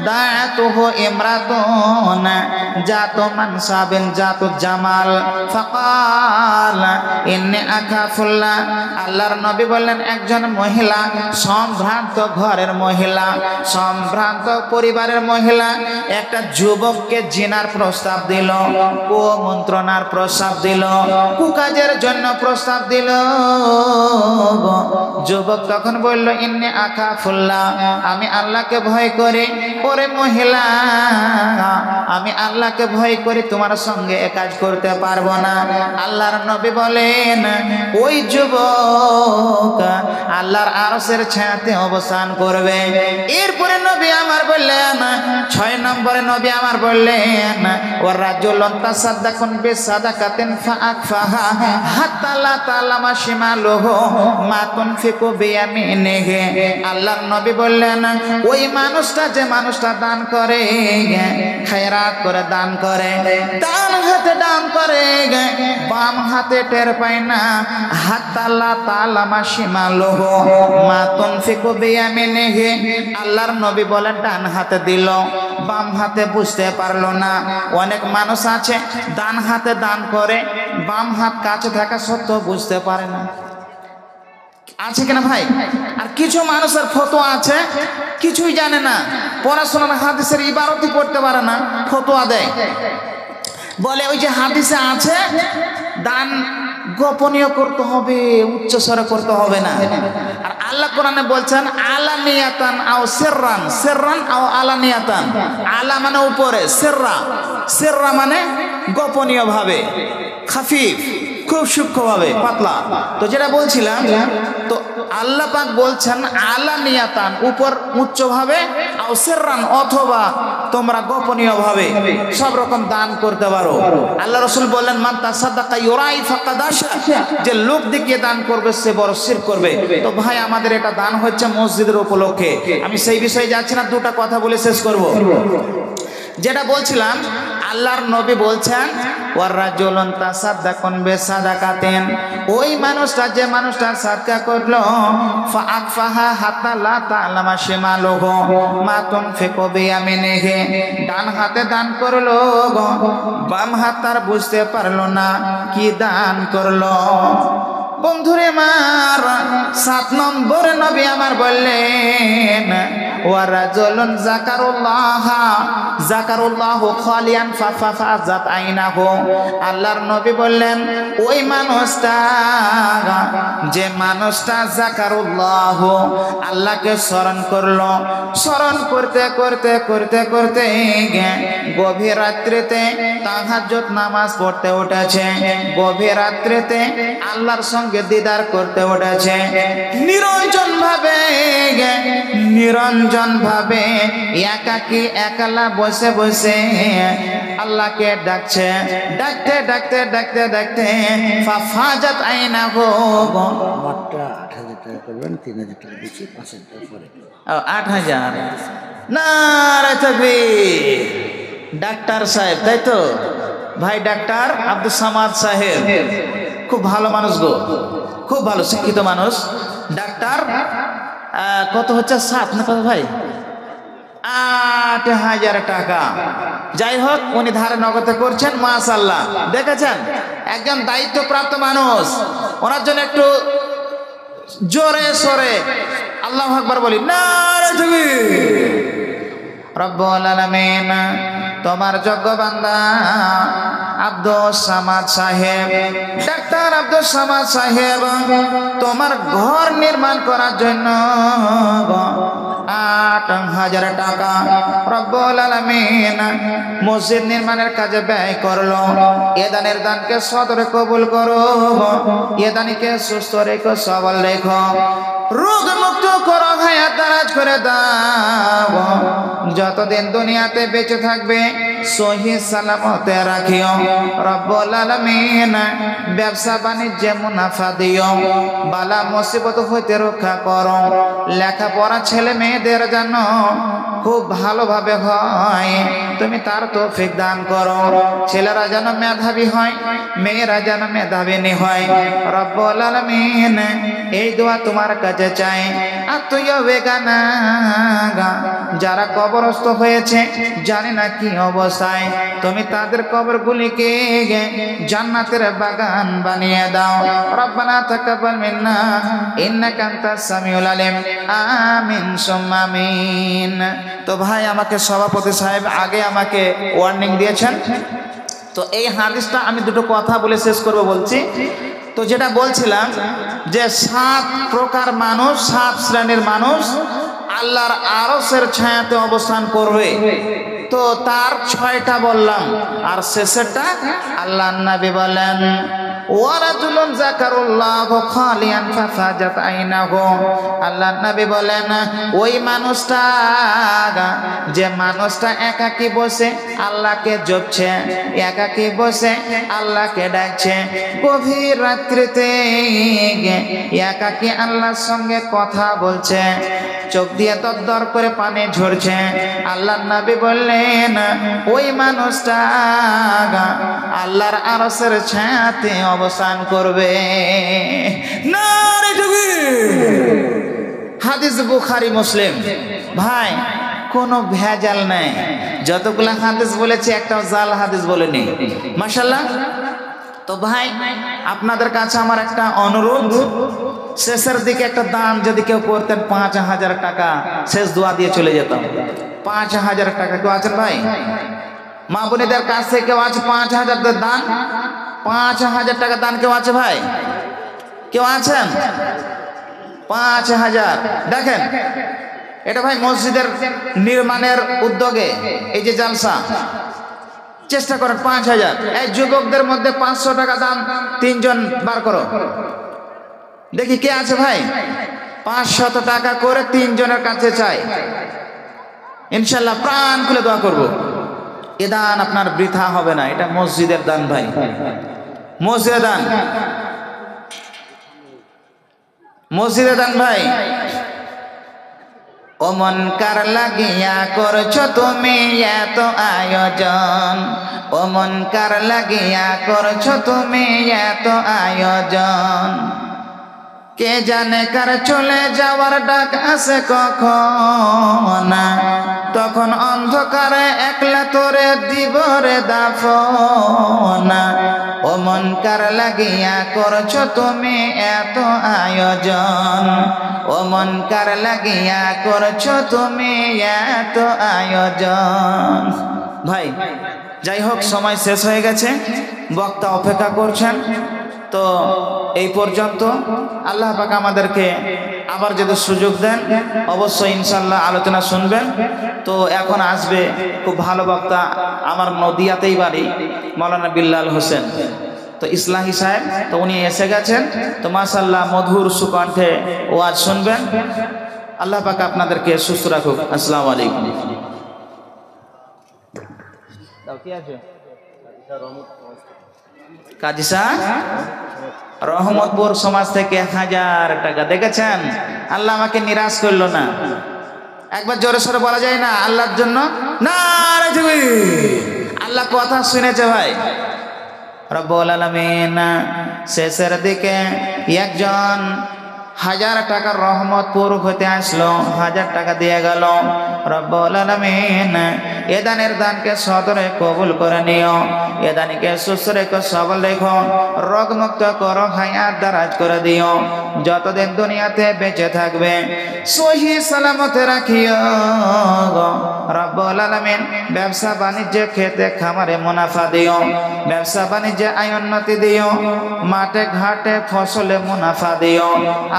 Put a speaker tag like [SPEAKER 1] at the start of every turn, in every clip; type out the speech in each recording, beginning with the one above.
[SPEAKER 1] দাআতুহু ইমরাতুন জাতু মানসাবিন জাতু জামাল ফাকাল ইন্নী আখাফুল্লাহ। আল্লাহর নবী বললেন, একজন মহিলা, সম্ভ্রান্ত ঘরের মহিলা, সম্ভ্রান্ত পরিবারের মহিলা একটা যুবককে জিনার প্রস্তাব দিল, কুমন্ত্রণার প্রস্তাব দিল, কুকাজের জন্য প্রস্তাব দিল। যুবক তখন বলল, ইন্নী আখাফুল্লাহ, আমি আল্লাহকে ভয় করি। ওরে মহিলা, আমি আল্লাহকে ভয় করি, তোমার সঙ্গে এ কাজ করতে পারবো না। আল্লাহর নবী বলেন, ওই যুবক আল্লাহর আরশের ছায়াতে অবস্থান করবে। এরপরে নবী আমার বললেন, 6 নম্বরে নবী আমার বললেন, ওয়া রাজুলুন তাসাদ্দাকুন বিসাদাকাতিন ফাআকফাহা হাত্তা লা তা'লামা শিমালুহু মা তুনফিকু বিয়ামিনিহি। আল্লাহর নবী বললেন, ওই মানুষটা, যে মানুষটা দান করে, খায়রাত করে দান করে, ডান হাতে দান করে, বাম হাতে টের পায় না। হাত্তা লা তা'লামা শিমালুহু মা তুনফিকু বিয়ামিনিহি। আল্লাহর নবী বলেন, ডান হাতে দিল, বাম হাতে বুঝতে পারলো না। অনেক মানুষ আছে ডান হাতে দান করে, বাম হাত কাছে থাকা সত্ত্বেও বুঝতে পারে না, আছে কিনা ভাই? আর কিছু মানুষের ফতোয়া আছে, কিছুই জানে না, পড়াশোনার হাদিসের ইবারতই পড়তে পারে না, ফতোয়া দেয়, বলে ওই যে হাদিসে আছে দান গোপনীয় করতে হবে, উচ্চ স্বরে করতে হবে না। আর আল্লাহ কোরআনে বলছেন, আলানিয়াতান আও সিররান, সিররান আও আলানিয়াতান। আলা মানে উপরে, সিররা, সিররা মানে গোপনীয় ভাবে, খাফিফ, খুব সূক্ষ্মভাবে, পাতলা। তো যেটা বলছিলাম, তো আল্লাহ পাক বলছেন আলানিয়াতান, উপর উচ্চভাবে, আও সিররান অথবা তোমরা গোপনীয় ভাবে সব রকম দান করতে পারো। আল্লাহ রাসূল বললেন, মান তাসাদ্দাকা ইউরাই ফাকাদ আশরাক, যে লোক দেখিয়ে দান করবে সে বড় শিরক করবে। তো ভাই, আমাদের এটা দান হচ্ছে মসজিদের উপলক্ষে। আমি সেই বিষয়ে যাচ্ছি না, দুটা কথা বলে শেষ করব। যেটা বলছিলাম, আল্লাহর নবী বলছেন, ওয়ারাজুলুন তাসাদ্দাকুন বিসাদাকাতিন, ওই মানুষটা, যে মানুষটা সাদকা করলো, ফাআকফাহা হাত্তা লা তা'লামা শিমালুহু মা তুনফিকু বিয়ামিনিহি, ডান হাতে দান করলো, বাম হাত তার বুঝতে পারলো না কি দান করলো। বন্ধুরে আমার, 7 নম্বরে নবী আমার বললেন, ওয়ারাজুলুন যাকারুল্লাহু খালিয়ান ফাফাজাত আইনাহু। আল্লাহর নবী বললেন, ওই মানুষটা, যে মানুষটা যাকারুল্লাহু, আল্লাহকে স্মরণ করলো, স্মরণ করতে করতে করতে করতে গভীর রাত্রিতে তাহাজ্জুদ নামাজ পড়তে উঠেছে, গভীর রাত্রিতে আল্লাহর সঙ্গে দিদার করতে উঠেছে, নিরঞ্জন ভাবে একাকী একলা বসে বসে আল্লাহকে ডাকছে, ডাকতে ডাকতে ডাকতে ডাকতে ফাফাজাত আইনাহু।
[SPEAKER 2] 8,000 টাকা করবেন, 3,000 টাকা দিচ্ছি, 5,000 টাকা পরে।
[SPEAKER 1] 8,000। নারে তাকবীর। ডাক্তার সাহেব, তাই তো ভাই? ডাক্তার আব্দুল সামাদ সাহেব খুব ভালো মানুষ গো, খুব ভালো শিক্ষিত মানুষ। ডাক্তার কত হচ্ছে? 7 না কত ভাই? 8,000 টাকা। যাই হোক, উনি ধারে নগদে করছেন, মাশাআল্লাহ। দেখেছেন, একজন দায়িত্বপ্রাপ্ত মানুষ, ওনার জন্য একটু জোরে সরে আল্লাহু আকবার বলি। নারে তাকবীর। রব্বুল আলামিন, তোমার যোগ্য বান্দা আব্দুল সামাদ সাহেব, ডাক্তার আব্দুল সামাদ সাহেব, তোমার ঘর নির্মাণ করার জন্য 8,000 টাকা রব্বুল আলামিন মসজিদ নির্মাণের কাজে ব্যয় করলো। এ দানের দানকে সদরে কবুল করো, এ দানিকে সুস্থ রেখো, সবল রেখো, রোগ মুক্ত করো, হায়াত দারাজ করে দাও। যতদিন দুনিয়াতে বেঁচে থাকবে সহি সালামতে রাখিও রব্বুল আলামিন। ব্যবসা বাণিজ্যে মুনাফা দিও, বালা মুসিবত হইতে রক্ষা করো। লেখাপড়া ছেলে মেয়েদের যেন খুব ভালোভাবে হয়, তুমি তার তৌফিক দান করো। ছেলেরা যেন মেধাবী হয়, মেয়েরা যেন মেধাবিনী হয় রব্বুল আলামিন। এই দোয়া তোমার কাছে চাই। আর তুইও বেগানা যারা কবরস্থ হয়েছে জানি না কি অবস্থায়, তুমি তাদের কবরগুলিকে জান্নাতের বাগান বানিয়ে দাও। রব্বানা তাকাব্বাল মিন্না ইন্নাকা আনতাস সামিউল আলিম। আমিন সুম্মা আমিন। তো ভাই আমাকে সভাপতি সাহেব আগে আমাকে ওয়ার্নিং দিয়েছেন, তো এই হাদিসটা আমি দুটো কথা বলে শেষ করব বলছি। তো যেটা বলছিলাম যে 7 প্রকার মানুষ, 7 শ্রেণীর মানুষ আল্লাহর আরশের ছায়াতে অবস্থান করবে। তো তার 6টা বললাম, আর শেষেরটা আল্লাহর নবী বলেন ওয়ারাজুলুন যাকারুল্লাহ খালিয়ান ফাফাজাত আইনাহু। আল্লাহর নবী বলেন ওই মানুষটা, যে মানুষটা একাকী বসে আল্লাহকে জপছে, একাকী বসে আল্লাহকে ডাকছে, গভীর রাত্রিতে একাকী আল্লাহর সঙ্গে কথা বলছে, চোখ দিয়ে দরদর করে পানি ঝরছে। আল্লাহর নবী বললেন ওই মানুষটা আল্লাহর আরশের ছায়াতে অবস্থান করবে। নারে তাকবীর। হাদিস বুখারী মুসলিম। ভাই কোনো ভেজাল নাই, যতগুলা হাদিস বলেছে একটাও জাল হাদিস বলেনি, মাশাআল্লাহ। তো ভাই আপনাদের কাছে আমার একটা অনুরোধ, শেষের দিকে একটা দান যদি কেউ করতেন 5,000 টাকা, শেষ দোয়া দিয়ে চলে যেতাম। 5,000 টাকা কেউ আছেন ভাই? মা বোনেদের কাছ থেকে কেউ আছে 5,000 দান? 5,000 টাকা দান কেউ আছে ভাই? কেউ আছেন? 5,000। দেখেন এটা ভাই মসজিদের নির্মাণের উদ্যোগে এই যে জালসা, চেষ্টা করেন 5,000। এই যুবকদের মধ্যে 500 টাকা দান 3 জন বার করো, দেখি কে আছে ভাই। 500 টাকা করে 3 জনের কাছে চাই, ইনশাল্লাহ প্রাণ খুলে দোয়া করব। এ দান আপনার বৃথা হবে না, এটা মসজিদের দান ভাই, মসজিদের দান, মসজিদের দান ভাই। ও মন কার লাগিয়া করছো তুমি এত আয়োজন, ও মন কার লাগিয়া করছো তুমি এত আয়োজন, কে জানে কার চলে যাওয়ার ডাক আসে কখন, তখন অন্ধকারে একলা তোরে দিব রে দাফন। ও মন কার লাগিয়া করছো তুমি এত আয়োজন, ও মন কার লাগিয়া করছো তুমি এত আয়োজন। ভাই যাই হোক সময় শেষ হয়ে গেছে, বক্তা অপেক্ষা করছেন। তো এই পর্যন্ত, আল্লাহ পাক আমাদেরকে আবার যদি সুযোগ দেন অবশ্যই ইনশাল্লাহ আলোচনা শুনবেন। তো এখন আসবে খুব ভালো বক্তা, আমার নদিয়াতেই বাড়ি, মাওলানা বিল্লাল হোসেন, তো ইসলাহি সাহেব, তো উনি এসে গেছেন। তো মাশাআল্লাহ মধুর সুকণ্ঠে ওয়াজ শুনবেন। আল্লাহ পাক আপনাদেরকে সুস্থ রাখুক। আসসালামু আলাইকুম। কাজী সাহেব রহমতপুর সমাজ থেকে 1000 টাকা। দেখেছেন আল্লাহ আমাকে নিরাশ করলো না। একবার জোরে সোরে বলা যায় না আল্লাহর জন্য? নারে তাকবীর। আল্লাহ কথা শুনেছে ভাই রব্বুল আলামিন। শেষের দিকে একজন 1000 টাকার রহমতপুর হতে আসলো, 1000 টাকা দিয়ে গেল। রব্বুল আলামিন এ দানের দানকে সদরে কবুল করে নিও, এ দানিকে সুস্থ রেখো, সবল রেখো, রোগমুক্ত করো, হায়াত দারাজ করে দিও। যতদিন দুনিয়াতে বেঁচে থাকবে সহি সালামতে রাখিও রব্বুল আলামিন। ব্যবসা বাণিজ্যে খেতে খামারে মুনাফা দিও, ব্যবসা বাণিজ্যে আয় উন্নতি দিও, মাঠে ঘাটে ফসলে মুনাফা দিও।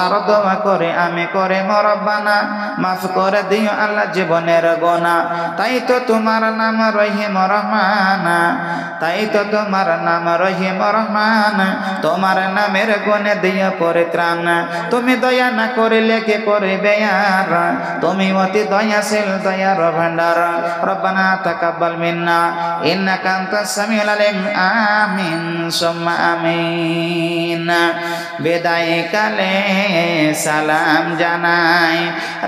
[SPEAKER 1] আর দোয়া করে আমি করে রব্বানা মাফ করে দিও আল্লাহ জীবনের গোনা। তাই তো তোমার নাম রহিম রহমান, তাই তো তোমার নাম রহিম রহমান। তোমার নামের গুণে দিও পরিত্রাণ, তুমি দয়া না করিলে কে করবে আর, তুমি অতি দয়াশীল দয়ার ভান্ডার। রব্বানা তাকাব্বাল মিন্না ইন্নাকা আনতাস সামিউল আলিম আমিন সুম্মা আমিন। বিদায় কালে সালাম জানাই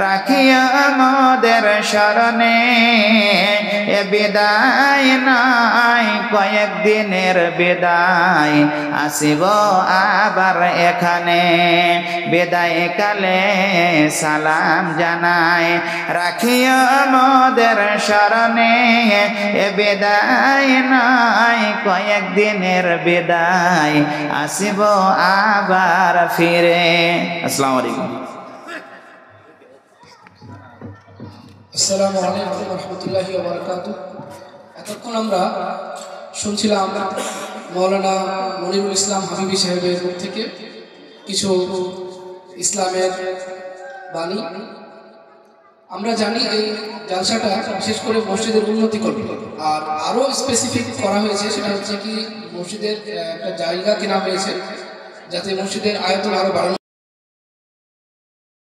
[SPEAKER 1] রাখিয়া আমাদের শরণে, এ বিদায় নাই কয়েকদিনের বিদায়, আসিব আবার এখানে। বিদায় কালে সালাম জানাই রাখিয়া আমাদের শরণে, এ বিদায় নাই কয়েকদিনের বিদায়, আসিব আবার ফিরে। আসসালামু আলাইকুম।
[SPEAKER 3] আসসালামু আলাইকুম ওয়া রাহমাতুল্লাহি ওয়া বারাকাতুহু। এতক্ষণ আমরা শুনছিলাম মাওলানা মনিরুল ইসলাম হাবিবি সাহেবের মুখ থেকে কিছু ইসলামের বাণী। আমরা জানি এই জালসাটা বিশেষ করে মসজিদের উন্নতি করবে, আর আরও স্পেসিফিক করা হয়েছে সেটা হচ্ছে কি মসজিদের একটা জায়গা কেনা হয়েছে যাতে মসজিদের আয়তন আরও বাড়ানো